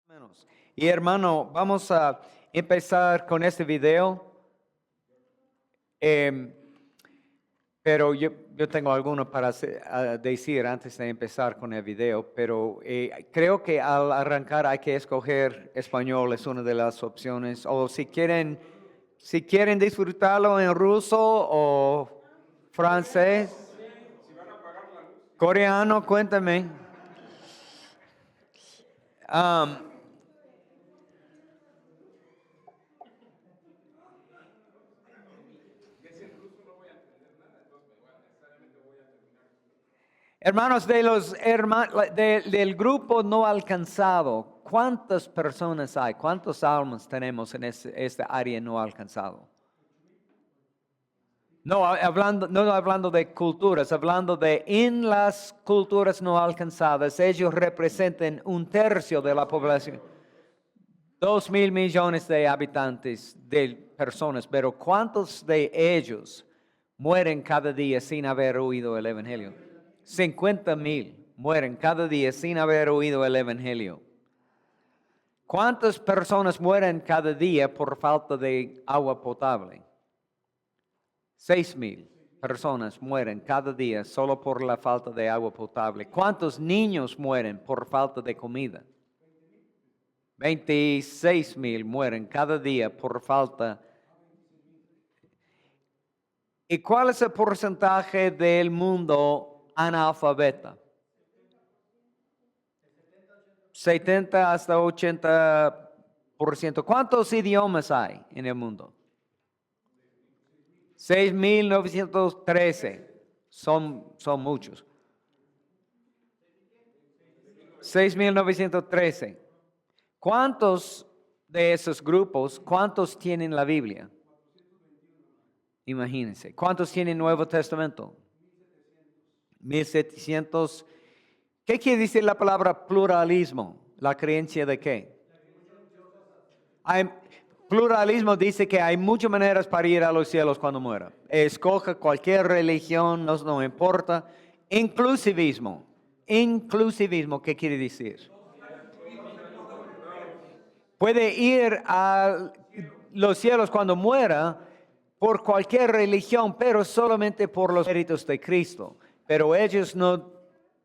Menos. Y hermano, vamos a empezar con este video, em, pero yo tengo alguno para decir antes de empezar con el video, pero creo que al arrancar hay que escoger español, es una de las opciones, o si quieren disfrutarlo en ruso o francés, coreano, cuéntame. Um, Hermanos, del grupo no alcanzado, ¿cuántas personas hay? ¿Cuántos almas tenemos en este área no alcanzado? No hablando de culturas, hablando de en las culturas no alcanzadas, ellos representan 1/3 de la población. 2.000 millones de habitantes, de personas, pero ¿cuántos de ellos mueren cada día sin haber oído el Evangelio? 50.000 mueren cada día sin haber oído el Evangelio. ¿Cuántas personas mueren cada día por falta de agua potable? 6.000 personas mueren cada día solo por la falta de agua potable. ¿Cuántos niños mueren por falta de comida? 26.000 mueren cada día por falta. ¿Y cuál es el porcentaje del mundo analfabeta? 70 hasta 80%. ¿Cuántos idiomas hay en el mundo? 6.913. Son muchos. 6.913. ¿Cuántos de esos grupos, cuántos tienen la Biblia? Imagínense. ¿Cuántos tienen Nuevo Testamento? 1.700. ¿Qué quiere decir la palabra pluralismo? ¿La creencia de qué? Pluralismo dice que hay muchas maneras para ir a los cielos cuando muera. Escoja cualquier religión, no importa. Inclusivismo. Inclusivismo, ¿qué quiere decir? Puede ir a los cielos cuando muera por cualquier religión, pero solamente por los méritos de Cristo. Pero ellos no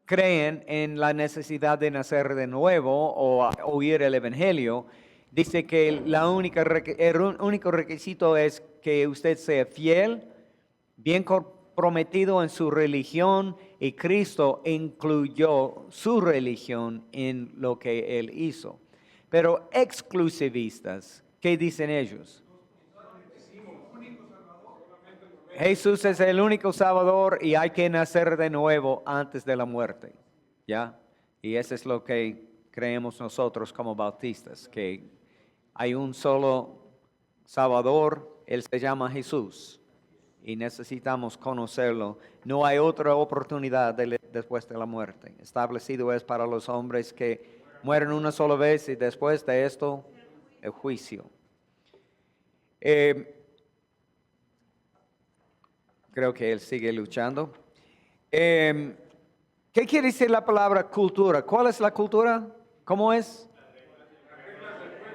creen en la necesidad de nacer de nuevo o oír el Evangelio. Dice que el único requisito es que usted sea fiel, bien comprometido en su religión, y Cristo incluyó su religión en lo que Él hizo. Pero exclusivistas, ¿qué dicen ellos? Jesús es el único Salvador y hay que nacer de nuevo antes de la muerte. ¿Ya? Y eso es lo que creemos nosotros como bautistas, que hay un solo Salvador, Él se llama Jesús y necesitamos conocerlo. No hay otra oportunidad después de la muerte. Establecido es para los hombres que mueren una sola vez y después de esto, el juicio. Creo que él sigue luchando. ¿Qué quiere decir la palabra cultura? ¿Cuál es la cultura? ¿Cómo es?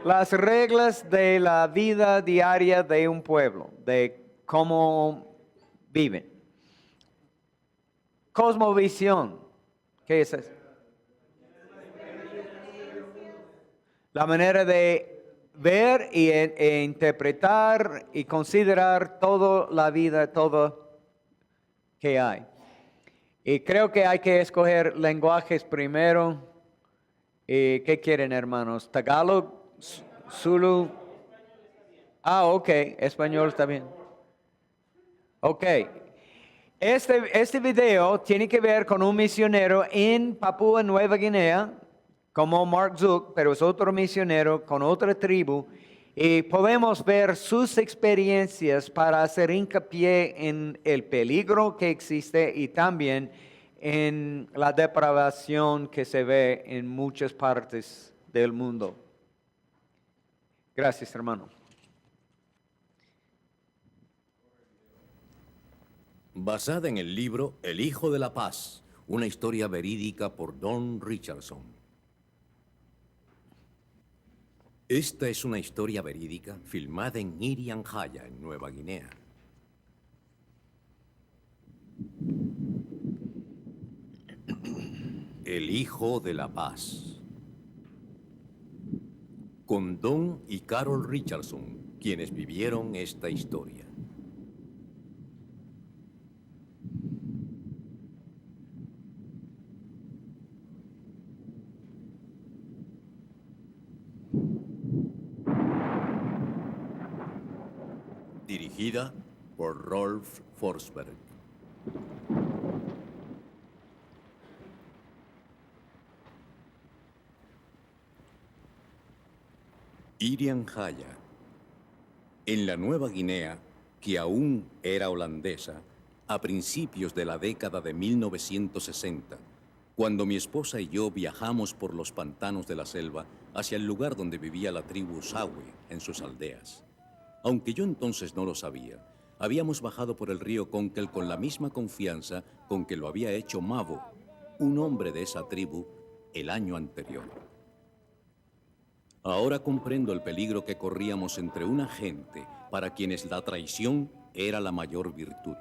Las reglas de la vida diaria de un pueblo, de cómo viven. Cosmovisión. ¿Qué es eso? La manera de ver e interpretar y considerar toda la vida, todo que hay. Y creo que hay que escoger lenguajes primero. ¿Qué quieren, hermanos? Tagalog, Zulu. Ok, español está bien. Ok. Este video tiene que ver con un misionero en Papúa Nueva Guinea, como Mark Zuck, pero es otro misionero con otra tribu. Y podemos ver sus experiencias para hacer hincapié en el peligro que existe y también en la depravación que se ve en muchas partes del mundo. Gracias, hermano. Basada en el libro El Hijo de la Paz, una historia verídica por Don Richardson. Esta es una historia verídica filmada en Irian Jaya, en Nueva Guinea. El Hijo de la Paz. Con Don y Carol Richardson, quienes vivieron esta historia. Dirigida por Rolf Forsberg. Irian Jaya. En la Nueva Guinea, que aún era holandesa, a principios de la década de 1960, cuando mi esposa y yo viajamos por los pantanos de la selva hacia el lugar donde vivía la tribu Sawi en sus aldeas. Aunque yo entonces no lo sabía, habíamos bajado por el río Conkel con la misma confianza con que lo había hecho Mavo, un hombre de esa tribu, el año anterior. Ahora comprendo el peligro que corríamos entre una gente para quienes la traición era la mayor virtud.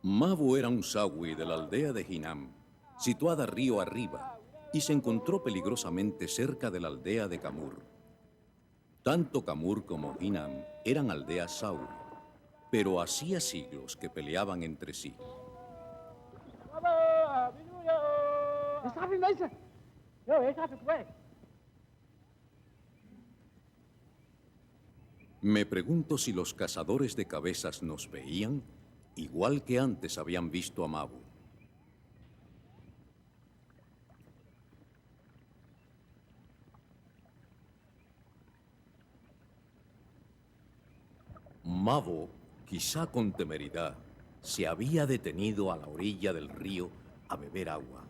Mavo era un sawi de la aldea de Hinam, situada río arriba, y se encontró peligrosamente cerca de la aldea de Camur. Tanto Camur como Hinam eran aldeas sawi, pero hacía siglos que peleaban entre sí. Me pregunto si los cazadores de cabezas nos veían igual que antes habían visto a Mavo. Mavo, quizá con temeridad, se había detenido a la orilla del río a beber agua.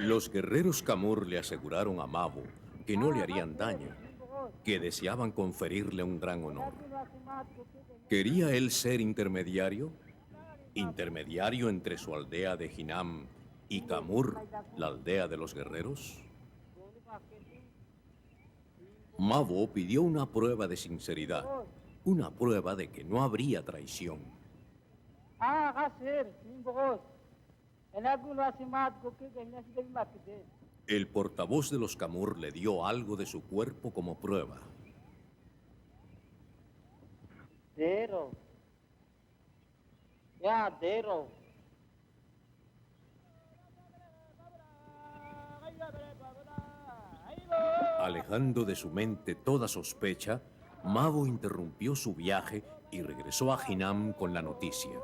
Los guerreros Camur le aseguraron a Mavo que no le harían daño, que deseaban conferirle un gran honor. ¿Quería él ser intermediario? ¿Intermediario entre su aldea de Hinam y Camur, la aldea de los guerreros? Mavo pidió una prueba de sinceridad, una prueba de que no habría traición. El portavoz de los Camur le dio algo de su cuerpo como prueba. Alejando de su mente toda sospecha, Mavo interrumpió su viaje y regresó a Hinam con la noticia.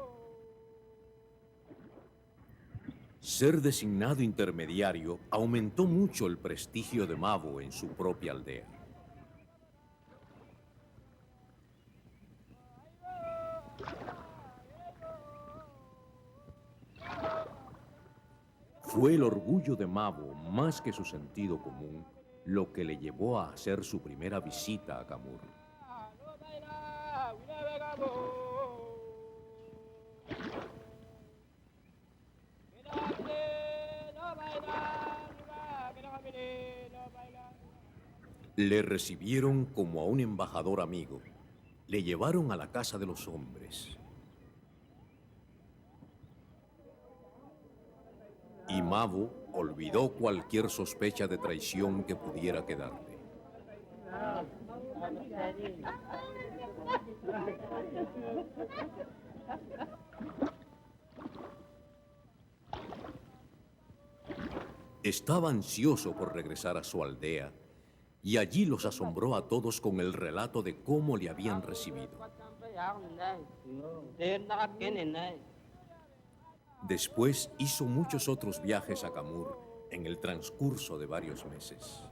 Ser designado intermediario aumentó mucho el prestigio de Mavo en su propia aldea. Fue el orgullo de Mavo, más que su sentido común, lo que le llevó a hacer su primera visita a Camur. Le recibieron como a un embajador amigo. Le llevaron a la casa de los hombres. Y Mavo olvidó cualquier sospecha de traición que pudiera quedarle. Estaba ansioso por regresar a su aldea y allí los asombró a todos con el relato de cómo le habían recibido. Después hizo muchos otros viajes a Camur en el transcurso de varios meses.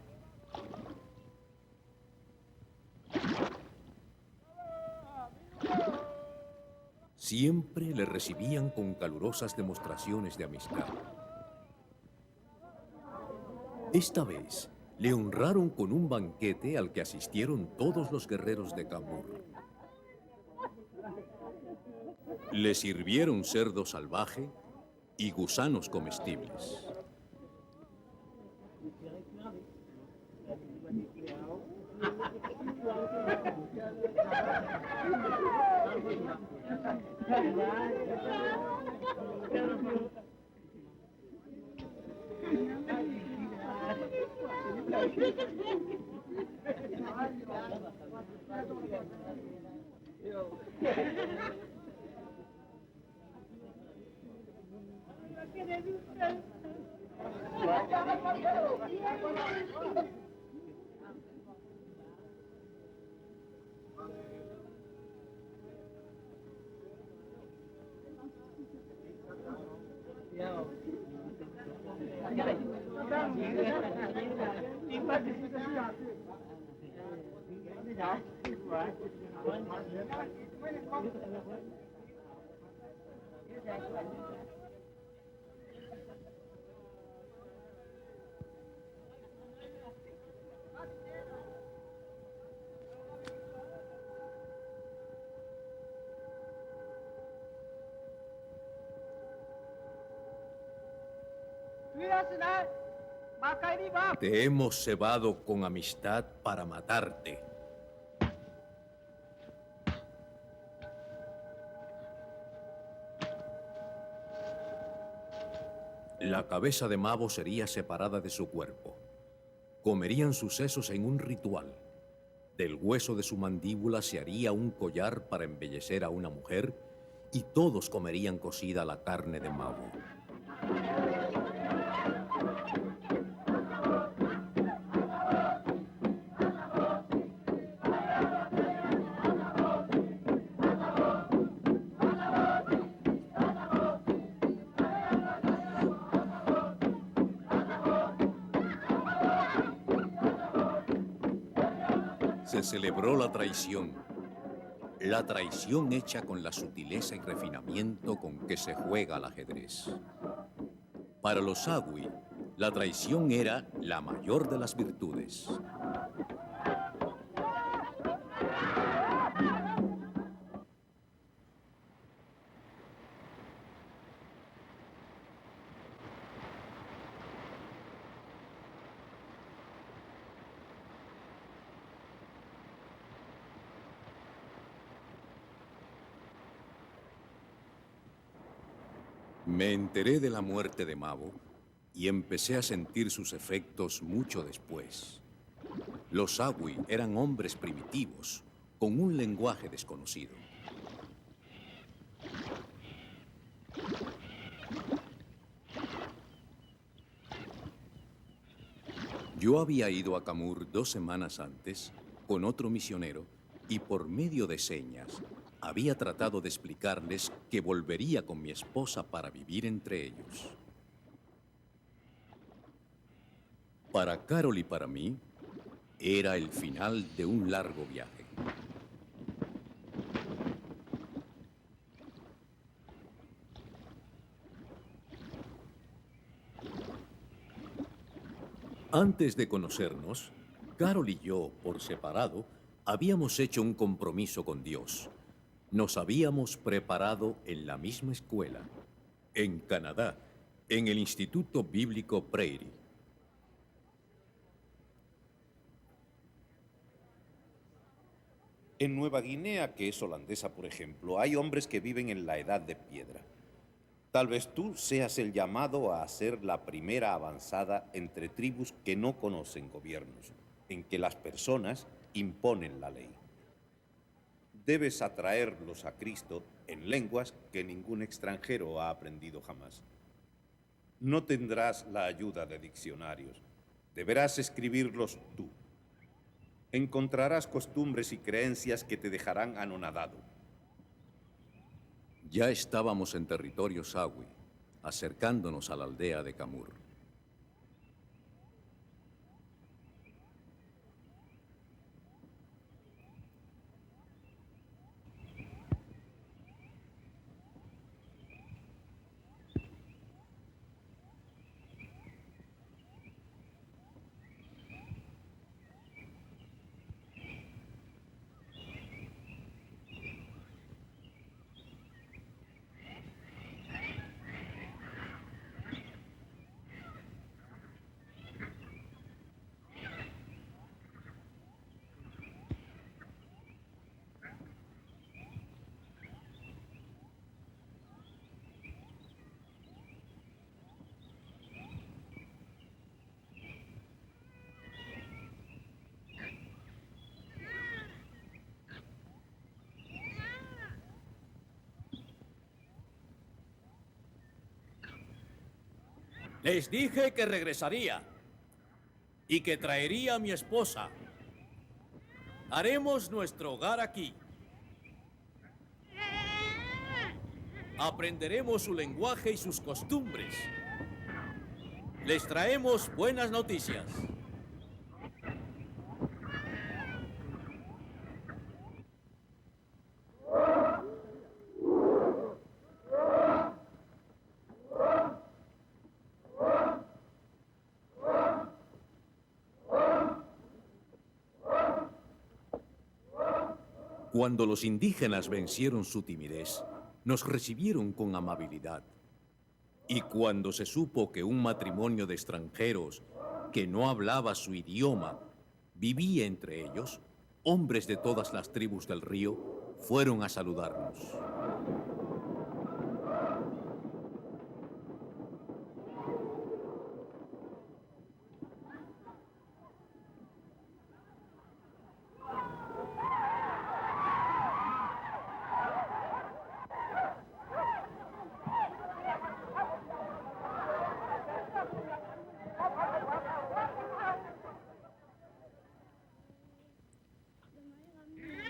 Siempre le recibían con calurosas demostraciones de amistad. Esta vez, Le honraron con un banquete al que asistieron todos los guerreros de Camur. Le sirvieron cerdo salvaje y gusanos comestibles. Te hemos cebado con amistad para matarte. La cabeza de Mabo sería separada de su cuerpo. Comerían sus sesos en un ritual. Del hueso de su mandíbula se haría un collar para embellecer a una mujer y todos comerían cocida la carne de Mabo. Se celebró la traición hecha con la sutileza y refinamiento con que se juega al ajedrez. Para los Sagui, la traición era la mayor de las virtudes. Me enteré de la muerte de Mabo y empecé a sentir sus efectos mucho después. Los Sagui eran hombres primitivos, con un lenguaje desconocido. Yo había ido a Camur 2 semanas antes con otro misionero y por medio de señas había tratado de explicarles que volvería con mi esposa para vivir entre ellos. Para Carol y para mí, era el final de un largo viaje. Antes de conocernos, Carol y yo, por separado, habíamos hecho un compromiso con Dios. Nos habíamos preparado en la misma escuela, en Canadá, en el Instituto Bíblico Prairie. En Nueva Guinea, que es holandesa, por ejemplo, hay hombres que viven en la edad de piedra. Tal vez tú seas el llamado a hacer la primera avanzada entre tribus que no conocen gobiernos, en que las personas imponen la ley. Debes atraerlos a Cristo en lenguas que ningún extranjero ha aprendido jamás. No tendrás la ayuda de diccionarios. Deberás escribirlos tú. Encontrarás costumbres y creencias que te dejarán anonadado. Ya estábamos en territorio Sagui, acercándonos a la aldea de Camur. Les dije que regresaría y que traería a mi esposa. Haremos nuestro hogar aquí. Aprenderemos su lenguaje y sus costumbres. Les traemos buenas noticias. Cuando los indígenas vencieron su timidez, nos recibieron con amabilidad. Y cuando se supo que un matrimonio de extranjeros que no hablaba su idioma vivía entre ellos, hombres de todas las tribus del río fueron a saludarnos.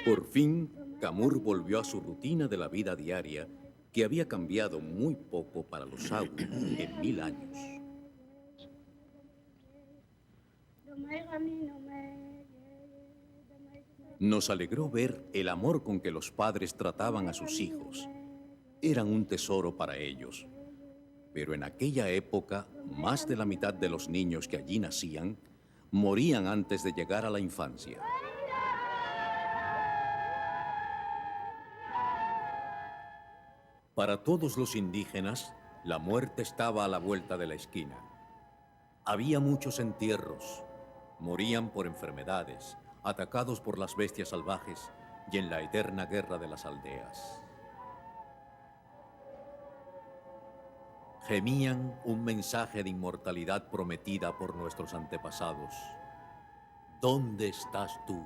Por fin, Camur volvió a su rutina de la vida diaria, que había cambiado muy poco para los Sawi en 1000 años. Nos alegró ver el amor con que los padres trataban a sus hijos. Eran un tesoro para ellos. Pero en aquella época, más de la mitad de los niños que allí nacían morían antes de llegar a la infancia. Para todos los indígenas, la muerte estaba a la vuelta de la esquina. Había muchos entierros. Morían por enfermedades, atacados por las bestias salvajes y en la eterna guerra de las aldeas. Gemían un mensaje de inmortalidad prometida por nuestros antepasados. ¿Dónde estás tú?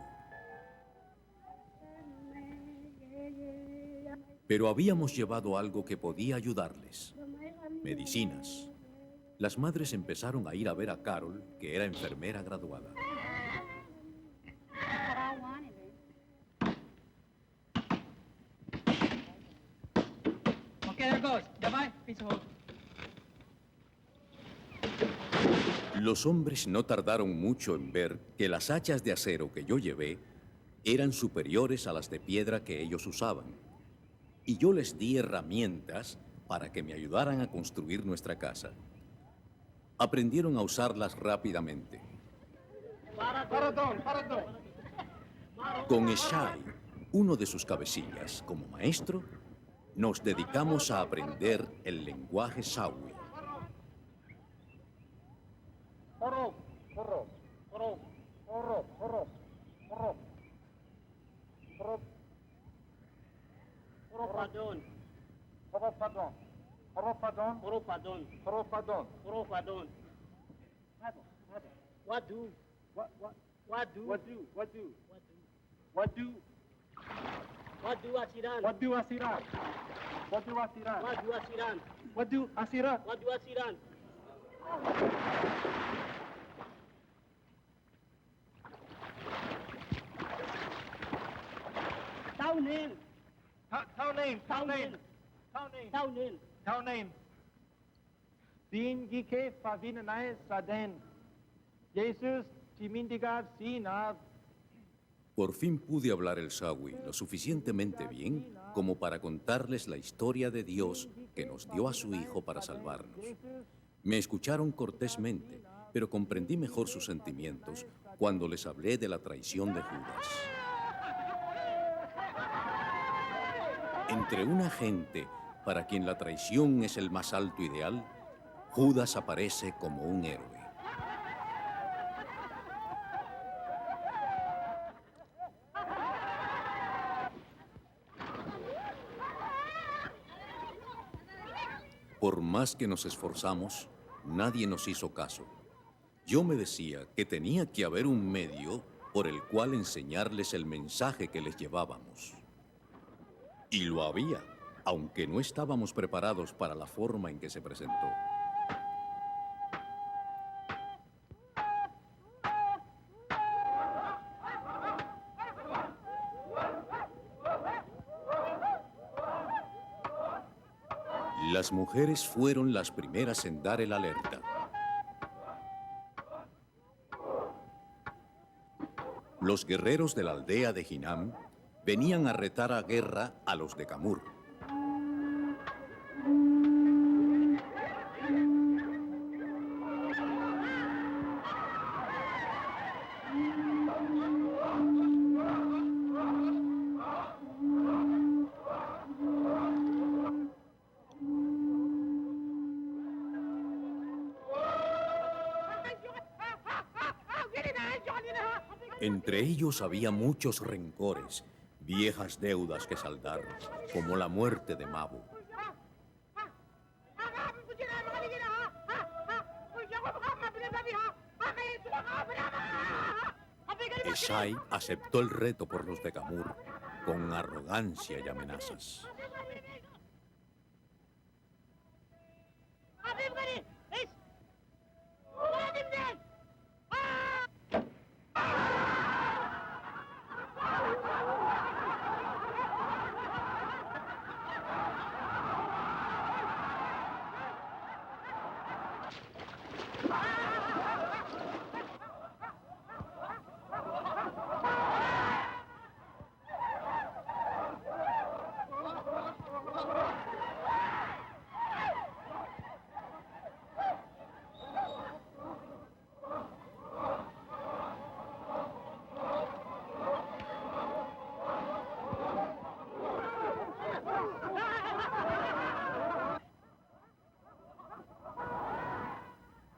Pero habíamos llevado algo que podía ayudarles. Medicinas. Las madres empezaron a ir a ver a Carol, que era enfermera graduada. Okay, there goes. Goodbye. Peace of hope. Los hombres no tardaron mucho en ver que las hachas de acero que yo llevé eran superiores a las de piedra que ellos usaban. Y yo les di herramientas para que me ayudaran a construir nuestra casa. Aprendieron a usarlas rápidamente. Con Eshai, uno de sus cabecillas, como maestro, nos dedicamos a aprender el lenguaje Sawi. Propadon. Propadon. Propadon. Propadon. Propadon. Propadon. What do? What do? What do? What do? What do? What do? What do Asiran? What do Asiran? What do Asiran? What do Asiran? What do Asiran? What do Asiran? Tao name. Tao name. Tao name. Tao name. Tao name. Tao name. Din gike favinanai saden. Jesus timindigar sinav. Por fin pude hablar el Sawi lo suficientemente bien como para contarles la historia de Dios que nos dio a su Hijo para salvarnos. Me escucharon cortésmente, pero comprendí mejor sus sentimientos cuando les hablé de la traición de Judas. Entre una gente para quien la traición es el más alto ideal, Judas aparece como un héroe. Por más que nos esforzamos, nadie nos hizo caso. Yo me decía que tenía que haber un medio por el cual enseñarles el mensaje que les llevábamos. Y lo había, aunque no estábamos preparados para la forma en que se presentó. Las mujeres fueron las primeras en dar el alerta. Los guerreros de la aldea de Hinam venían a retar a guerra a los de Camur. Entre ellos había muchos rencores, viejas deudas que saldar, como la muerte de Mabu. Eshai aceptó el reto por los de Camur con arrogancia y amenazas.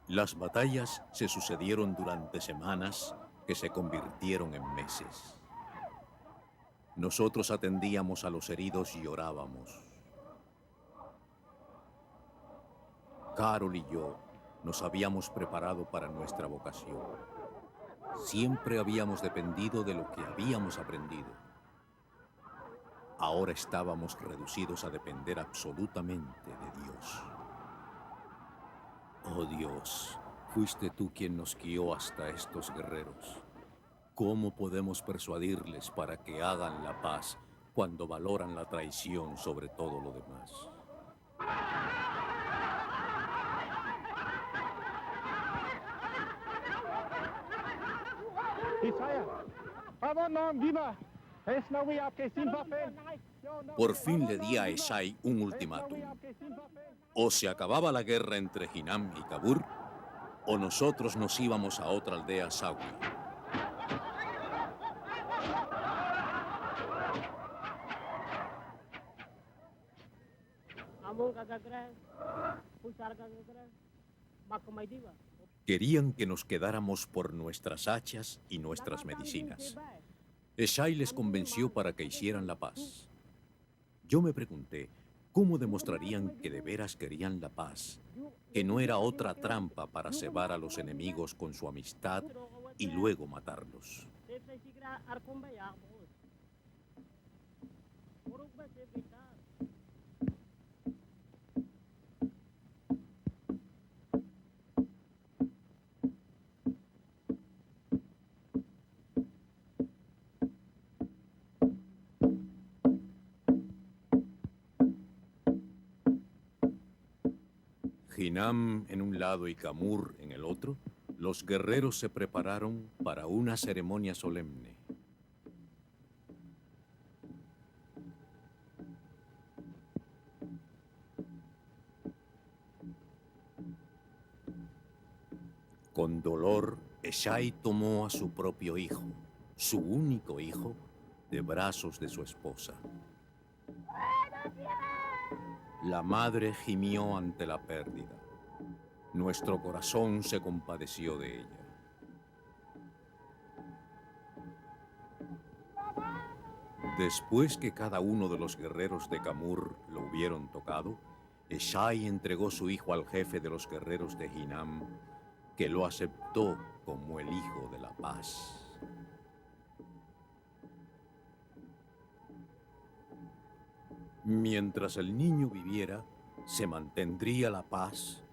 Las batallas se sucedieron durante semanas que se convirtieron en meses. Nosotros atendíamos a los heridos y orábamos. Carol y yo nos habíamos preparado para nuestra vocación. Siempre habíamos dependido de lo que habíamos aprendido. Ahora estábamos reducidos a depender absolutamente de Dios. Oh Dios, fuiste tú quien nos guió hasta estos guerreros. ¿Cómo podemos persuadirles para que hagan la paz cuando valoran la traición sobre todo lo demás? Por fin le di a Eshai un ultimátum. O se acababa la guerra entre Hinam y Kabur, o nosotros nos íbamos a otra aldea Sawi. Querían que nos quedáramos por nuestras hachas y nuestras medicinas. Eshai les convenció para que hicieran la paz. Yo me pregunté, ¿cómo demostrarían que de veras querían la paz? Que no era otra trampa para cebar a los enemigos con su amistad y luego matarlos. Hinam en un lado y Camur en el otro, los guerreros se prepararon para una ceremonia solemne. Con dolor, Eshai tomó a su propio hijo, su único hijo, de brazos de su esposa. La madre gimió ante la pérdida. Nuestro corazón se compadeció de ella. Después que cada uno de los guerreros de Camur lo hubieron tocado, Eshai entregó su hijo al jefe de los guerreros de Hinam, que lo aceptó como el hijo de la paz. Mientras el niño viviera, se mantendría la paz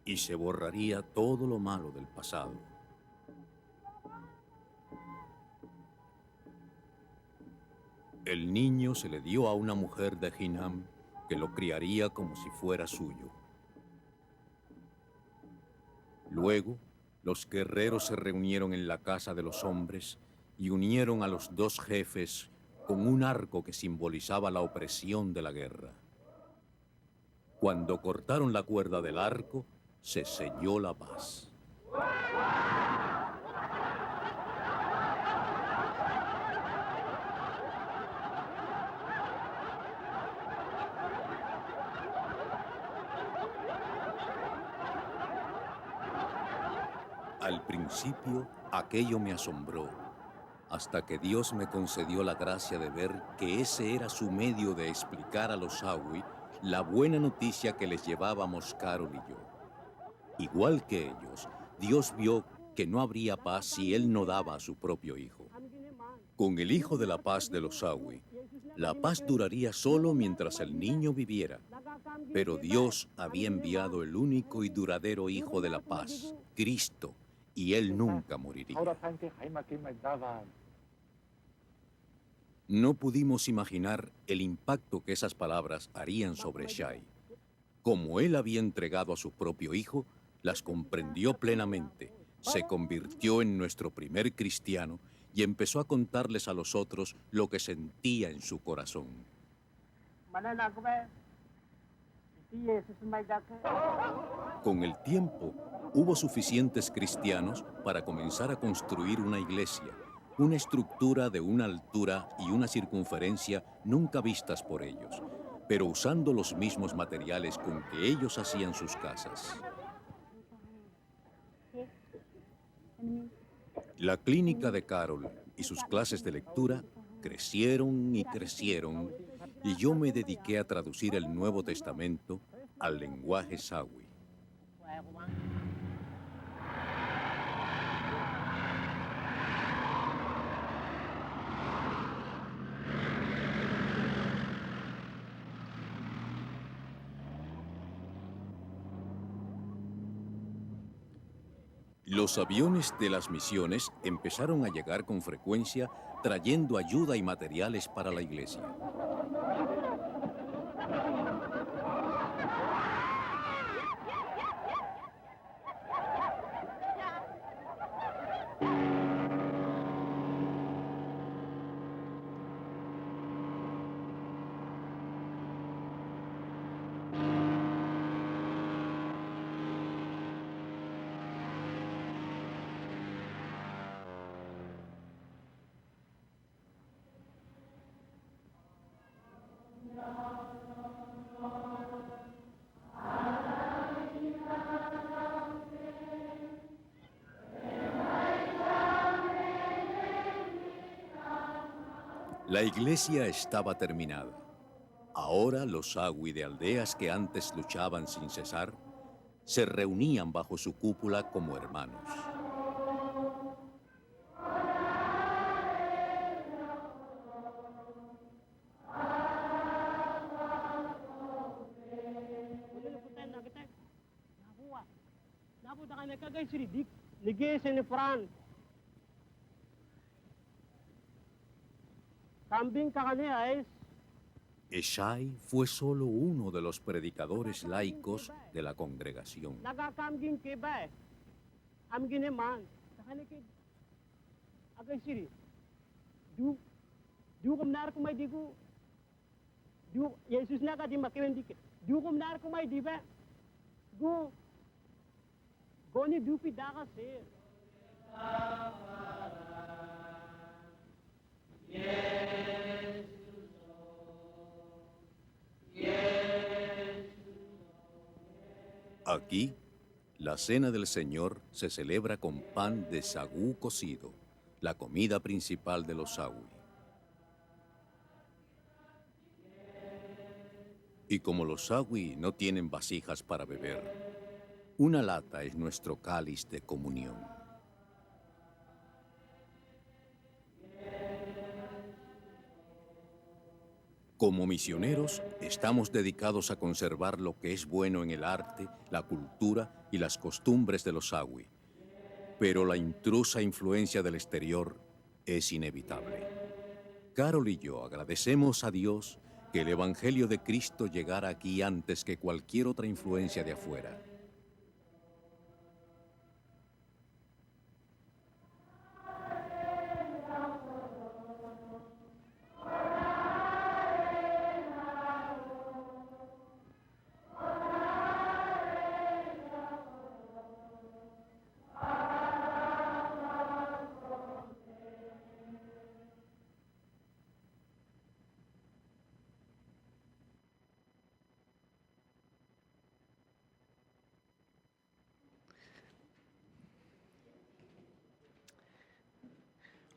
y se borraría todo lo malo del pasado. El niño se le dio a una mujer de Hinam que lo criaría como si fuera suyo. Luego, los guerreros se reunieron en la casa de los hombres y unieron a los dos jefes con un arco que simbolizaba la opresión de la guerra. Cuando cortaron la cuerda del arco, se selló la paz. Al principio, aquello me asombró, hasta que Dios me concedió la gracia de ver que ese era su medio de explicar a los Sawi la buena noticia que les llevábamos Carol y yo. Igual que ellos, Dios vio que no habría paz si Él no daba a su propio Hijo. Con el Hijo de la Paz de los Sawi, la paz duraría solo mientras el niño viviera. Pero Dios había enviado el único y duradero Hijo de la Paz, Cristo, y Él nunca moriría. No pudimos imaginar el impacto que esas palabras harían sobre Shai. Como él había entregado a su propio hijo, las comprendió plenamente, se convirtió en nuestro primer cristiano y empezó a contarles a los otros lo que sentía en su corazón. Con el tiempo, hubo suficientes cristianos para comenzar a construir una iglesia, una estructura de una altura y una circunferencia nunca vistas por ellos, pero usando los mismos materiales con que ellos hacían sus casas. La clínica de Carol y sus clases de lectura crecieron y crecieron, y yo me dediqué a traducir el Nuevo Testamento al lenguaje Sawi. Los aviones de las misiones empezaron a llegar con frecuencia trayendo ayuda y materiales para la iglesia. La iglesia estaba terminada. Ahora los Sawi de aldeas que antes luchaban sin cesar se reunían bajo su cúpula como hermanos. Shai fue solo uno de los predicadores laicos de la congregación. Aquí, la cena del Señor se celebra con pan de sagú cocido, la comida principal de los Sawi. Y como los Sawi no tienen vasijas para beber, una lata es nuestro cáliz de comunión. Como misioneros, estamos dedicados a conservar lo que es bueno en el arte, la cultura y las costumbres de los Sawi. Pero la intrusa influencia del exterior es inevitable. Carol y yo agradecemos a Dios que el Evangelio de Cristo llegara aquí antes que cualquier otra influencia de afuera.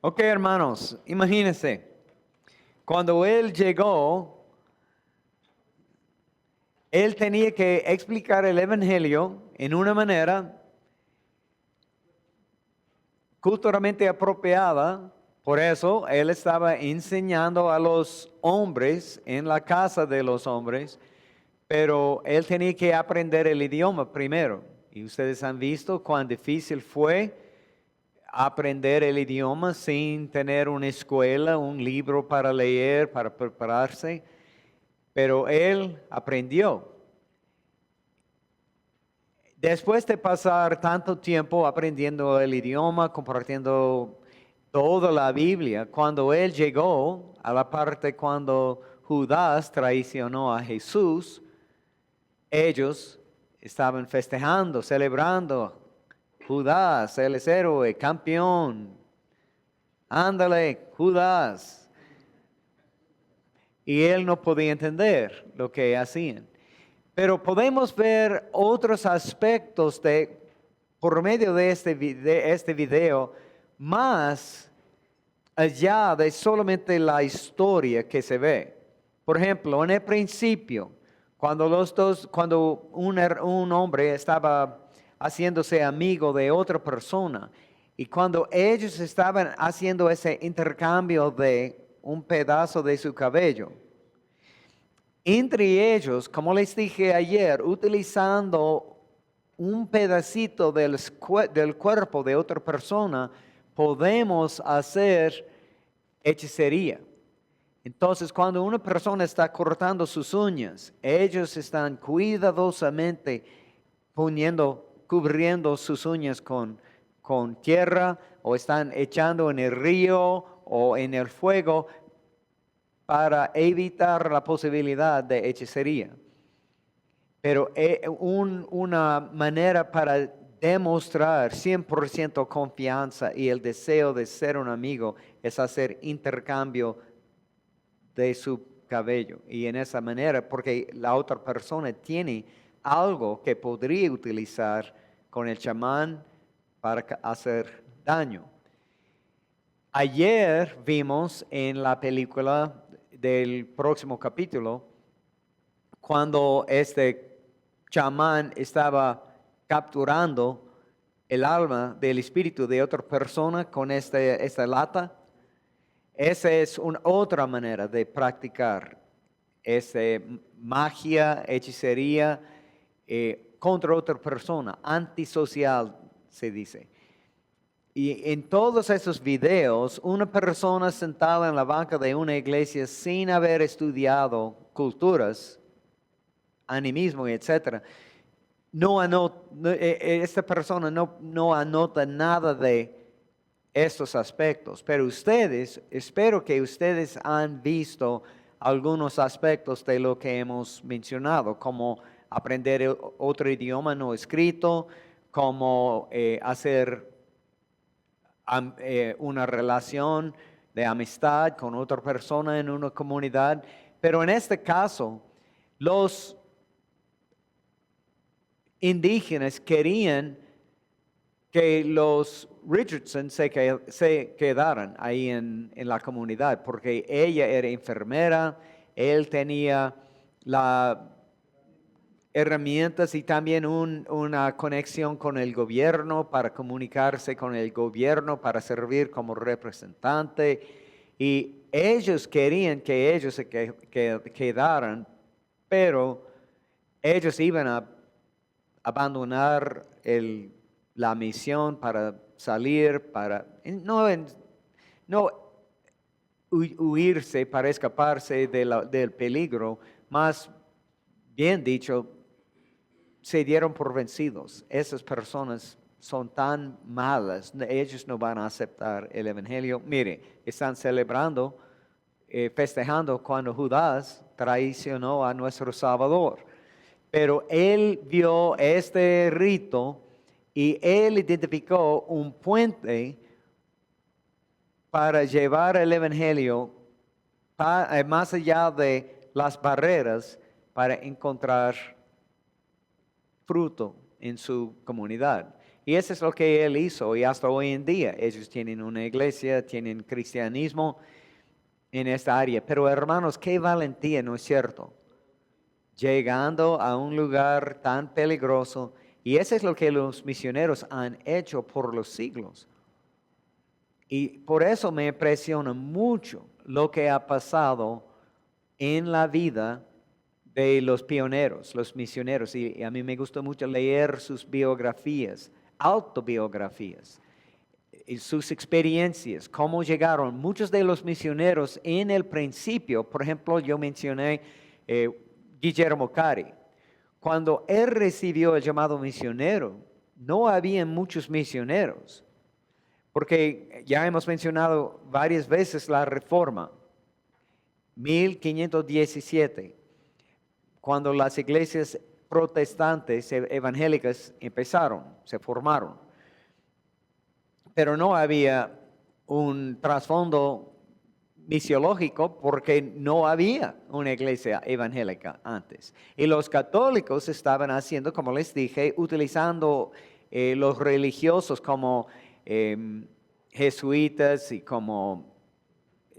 Ok, hermanos, imagínense, cuando él llegó, él tenía que explicar el Evangelio en una manera culturalmente apropiada. Por eso él estaba enseñando a los hombres en la casa de los hombres, pero él tenía que aprender el idioma primero. Y ustedes han visto cuán difícil fue aprender el idioma sin tener una escuela, un libro para leer, para prepararse. Pero él aprendió. Después de pasar tanto tiempo aprendiendo el idioma, compartiendo toda la Biblia, cuando él llegó a la parte cuando Judas traicionó a Jesús, ellos estaban festejando, celebrando. Judas, él es héroe, campeón. Ándale, Judas. Y él no podía entender lo que hacían. Pero podemos ver otros aspectos por medio de este video, más allá de solamente la historia que se ve. Por ejemplo, en el principio, cuando un hombre estaba haciéndose amigo de otra persona, y cuando ellos estaban haciendo ese intercambio de un pedazo de su cabello, entre ellos, como les dije ayer, utilizando un pedacito del cuerpo de otra persona, podemos hacer hechicería. Entonces, cuando una persona está cortando sus uñas, ellos están cuidadosamente cubriendo sus uñas con tierra, o están echando en el río o en el fuego para evitar la posibilidad de hechicería. Pero una manera para demostrar 100% confianza y el deseo de ser un amigo es hacer intercambio de su cabello. Y en esa manera, porque la otra persona tiene algo que podría utilizar con el chamán para hacer daño. Ayer vimos en la película del próximo capítulo, cuando este chamán estaba capturando el alma del espíritu de otra persona con esta lata. Esa es otra manera de practicar magia, hechicería contra otra persona, antisocial se dice. Y en todos esos videos, una persona sentada en la banca de una iglesia sin haber estudiado culturas, animismo, etc., esta persona no anota nada de estos aspectos. Pero espero que ustedes han visto algunos aspectos de lo que hemos mencionado, como aprender otro idioma no escrito, como hacer una relación de amistad con otra persona en una comunidad. Pero en este caso, los indígenas querían que los Richardson se quedaran ahí en la comunidad, porque ella era enfermera, él tenía las herramientas y también una conexión con el gobierno para comunicarse con el gobierno, para servir como representante. Y ellos querían que ellos se quedaran, pero ellos iban a abandonar la misión para salir, huirse, para escaparse del peligro, más bien dicho, se dieron por vencidos. Esas personas son tan malas, ellos no van a aceptar el Evangelio. Mire, están celebrando, festejando cuando Judas traicionó a nuestro Salvador. Pero él vio este rito y él identificó un puente para llevar el Evangelio más allá de las barreras para encontrar fruto en su comunidad. Y eso es lo que él hizo, y hasta hoy en día ellos tienen una iglesia, tienen cristianismo en esta área. Pero hermanos, qué valentía, ¿no es cierto? Llegando a un lugar tan peligroso, y eso es lo que los misioneros han hecho por los siglos. Y por eso me impresiona mucho lo que ha pasado en la vida de los pioneros, los misioneros. Y a mí me gusta mucho leer sus biografías, autobiografías, y sus experiencias, cómo llegaron. Muchos de los misioneros en el principio, por ejemplo, yo mencioné Guillermo Cari. Cuando él recibió el llamado misionero, no había muchos misioneros, porque ya hemos mencionado varias veces la Reforma, 1517, cuando las iglesias protestantes evangélicas empezaron, se formaron. Pero no había un trasfondo misiológico porque no había una iglesia evangélica antes. Y los católicos estaban haciendo, como les dije, utilizando los religiosos como jesuitas y como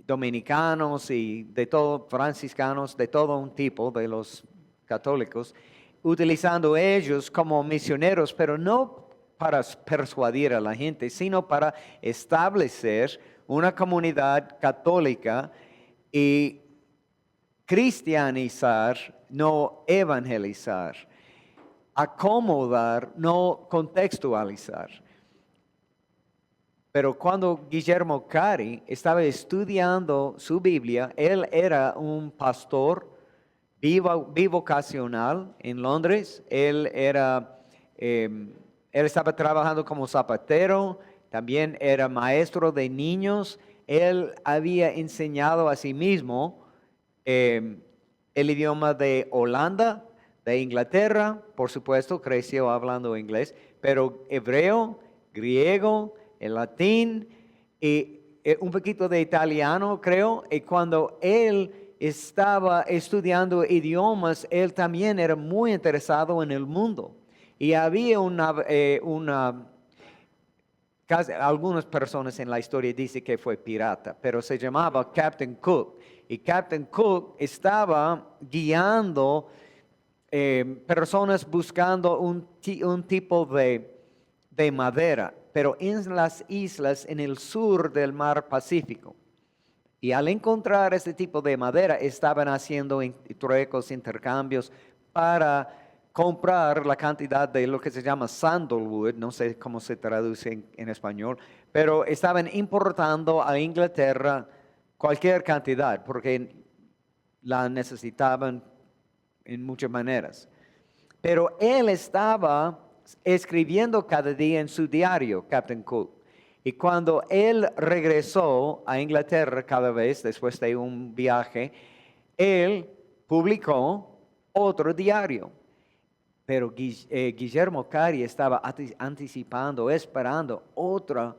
dominicanos y de todo, franciscanos, de todo un tipo de los católicos, utilizando ellos como misioneros, pero no para persuadir a la gente, sino para establecer una comunidad católica y cristianizar, no evangelizar, acomodar, no contextualizar. Pero cuando Guillermo Cari estaba estudiando su Biblia, él era un pastor bivocacional en Londres. Él estaba trabajando como zapatero, también era maestro de niños. Él había enseñado a sí mismo el idioma de Holanda, de Inglaterra, por supuesto, creció hablando inglés, pero hebreo, griego, el latín y un poquito de italiano, creo. Y cuando él estaba estudiando idiomas, él también era muy interesado en el mundo. Y había algunas personas en la historia dicen que fue pirata, pero se llamaba Captain Cook. Y Captain Cook estaba guiando personas buscando un tipo de madera, pero en las islas en el sur del mar Pacífico. Y al encontrar este tipo de madera, estaban haciendo truecos, intercambios para comprar la cantidad de lo que se llama sandalwood, no sé cómo se traduce en español, pero estaban importando a Inglaterra cualquier cantidad, porque la necesitaban en muchas maneras. Pero él estaba escribiendo cada día en su diario, Captain Cook. Y cuando él regresó a Inglaterra cada vez, después de un viaje, él publicó otro diario. Pero Guillermo Cari estaba anticipando, esperando otro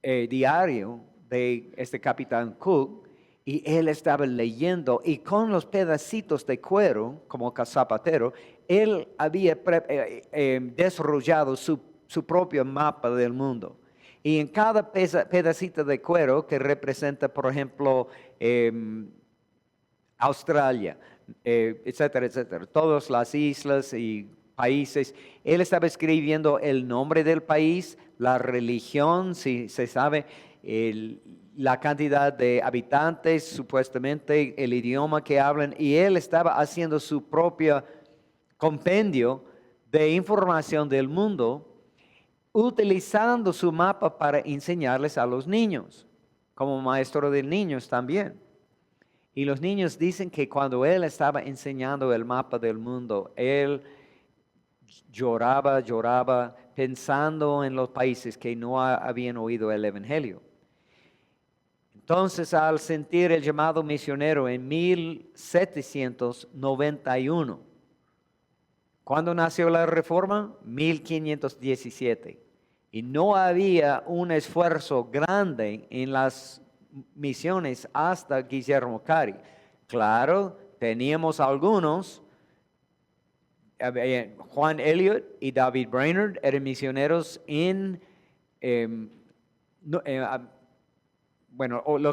diario de este Capitán Cook. Y él estaba leyendo, y con los pedacitos de cuero, como zapatero, él había desarrollado su propio mapa del mundo. Y en cada pedacito de cuero que representa, por ejemplo, Australia, etcétera, etcétera, todas las islas y países, él estaba escribiendo el nombre del país, la religión, si se sabe, la cantidad de habitantes, supuestamente el idioma que hablan, y él estaba haciendo su propio compendio de información del mundo, utilizando su mapa para enseñarles a los niños. como maestro de niños también. Y los niños dicen que cuando él estaba enseñando el mapa del mundo, él lloraba, pensando en los países que no habían oído el Evangelio. Entonces, al sentir el llamado misionero en 1791, ¿cuándo nació la Reforma? 1517. Y no había un esfuerzo grande en las misiones hasta Guillermo Cari. Claro, teníamos algunos. Juan Elliot y David Brainerd eran misioneros en, lo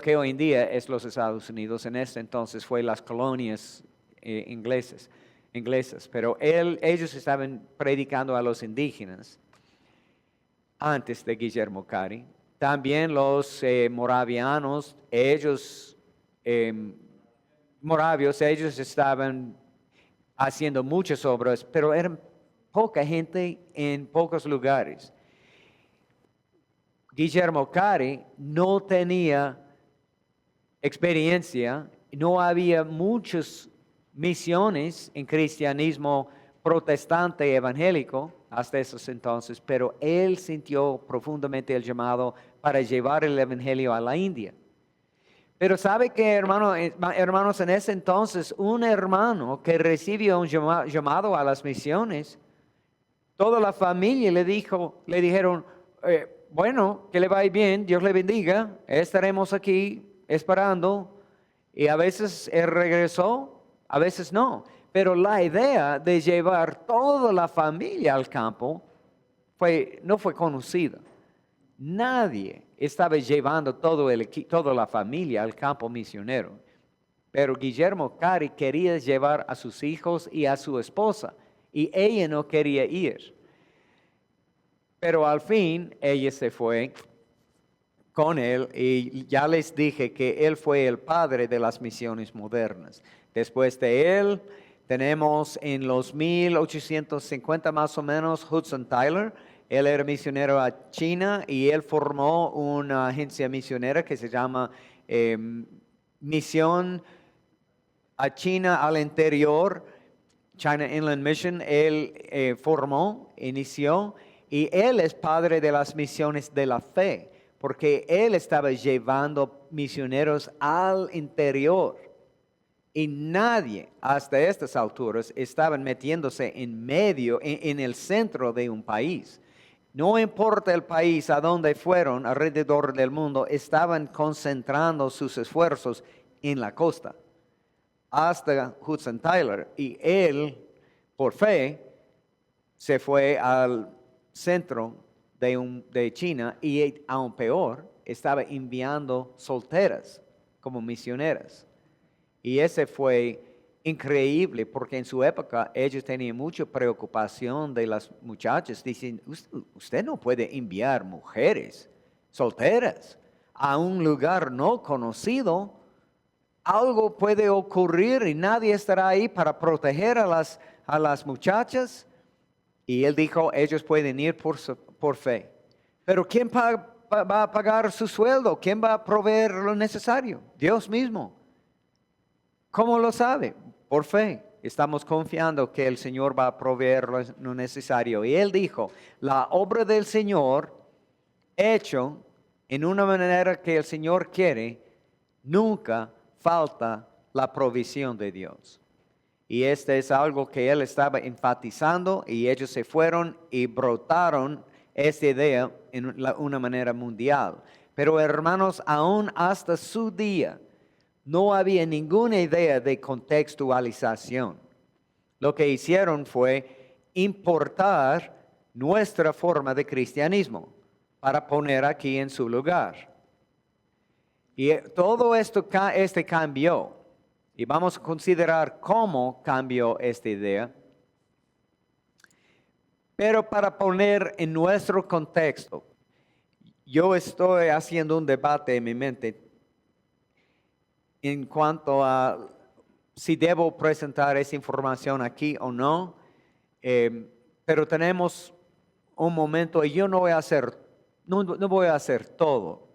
que hoy en día es los Estados Unidos. En ese entonces fue las colonias inglesas. Pero ellos estaban predicando a los indígenas antes de Guillermo Cari. También los moravianos, moravios, ellos estaban haciendo muchas obras, pero eran poca gente en pocos lugares. Guillermo Cari no tenía experiencia, no había muchas misiones en cristianismo protestante evangélico hasta esos entonces, pero él sintió profundamente el llamado para llevar el evangelio a la India. Pero ¿sabe qué, hermanos? En ese entonces, un hermano que recibió un llamado a las misiones, toda la familia le dijeron, bueno, que le vaya bien, Dios le bendiga, estaremos aquí esperando. Y a veces él regresó, a veces no. Pero la idea de llevar toda la familia al campo no fue conocida. Nadie estaba llevando toda la familia al campo misionero. Pero Guillermo Cari quería llevar a sus hijos y a su esposa, y ella no quería ir. Pero al fin ella se fue con él, y ya les dije que él fue el padre de las misiones modernas. Después de él tenemos en los 1850 más o menos Hudson Taylor. Él era misionero a China y él formó una agencia misionera que se llama Misión a China al Interior, China Inland Mission. Él inició, y él es padre de las misiones de la fe, porque él estaba llevando misioneros al interior. Y nadie hasta estas alturas estaban metiéndose en el centro de un país. No importa el país a donde fueron alrededor del mundo, estaban concentrando sus esfuerzos en la costa. Hasta Hudson Taylor, y él, por fe, se fue al centro de China, y aún peor, estaba enviando solteras como misioneras. Y ese fue increíble, porque en su época ellos tenían mucha preocupación de las muchachas. Dicen, usted no puede enviar mujeres solteras a un lugar no conocido. Algo puede ocurrir y nadie estará ahí para proteger a las muchachas. Y él dijo, ellos pueden ir por fe. Pero ¿quién va a pagar su sueldo? ¿Quién va a proveer lo necesario? Dios mismo. ¿Cómo lo sabe? Por fe. Estamos confiando que el Señor va a proveer lo necesario. Y él dijo, la obra del Señor, hecho en una manera que el Señor quiere, nunca falta la provisión de Dios. Y este es algo que él estaba enfatizando, y ellos se fueron y brotaron esta idea en una manera mundial. Pero hermanos, aún hasta su día, no había ninguna idea de contextualización. Lo que hicieron fue importar nuestra forma de cristianismo para poner aquí en su lugar. Y todo esto cambió. Y vamos a considerar cómo cambió esta idea. Pero para poner en nuestro contexto, yo estoy haciendo un debate en mi mente en cuanto a si debo presentar esa información aquí o no. Pero tenemos un momento, y yo no voy a hacer todo.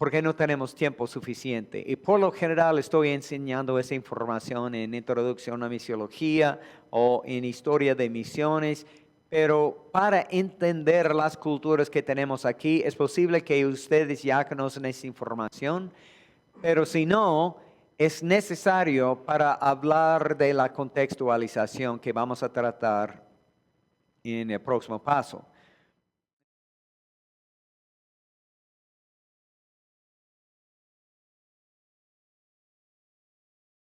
porque no tenemos tiempo suficiente. Y por lo general estoy enseñando esa información en Introducción a Misiología o en Historia de Misiones, pero para entender las culturas que tenemos aquí, es posible que ustedes ya conocen esa información, pero si no, es necesario para hablar de la contextualización que vamos a tratar en el próximo paso.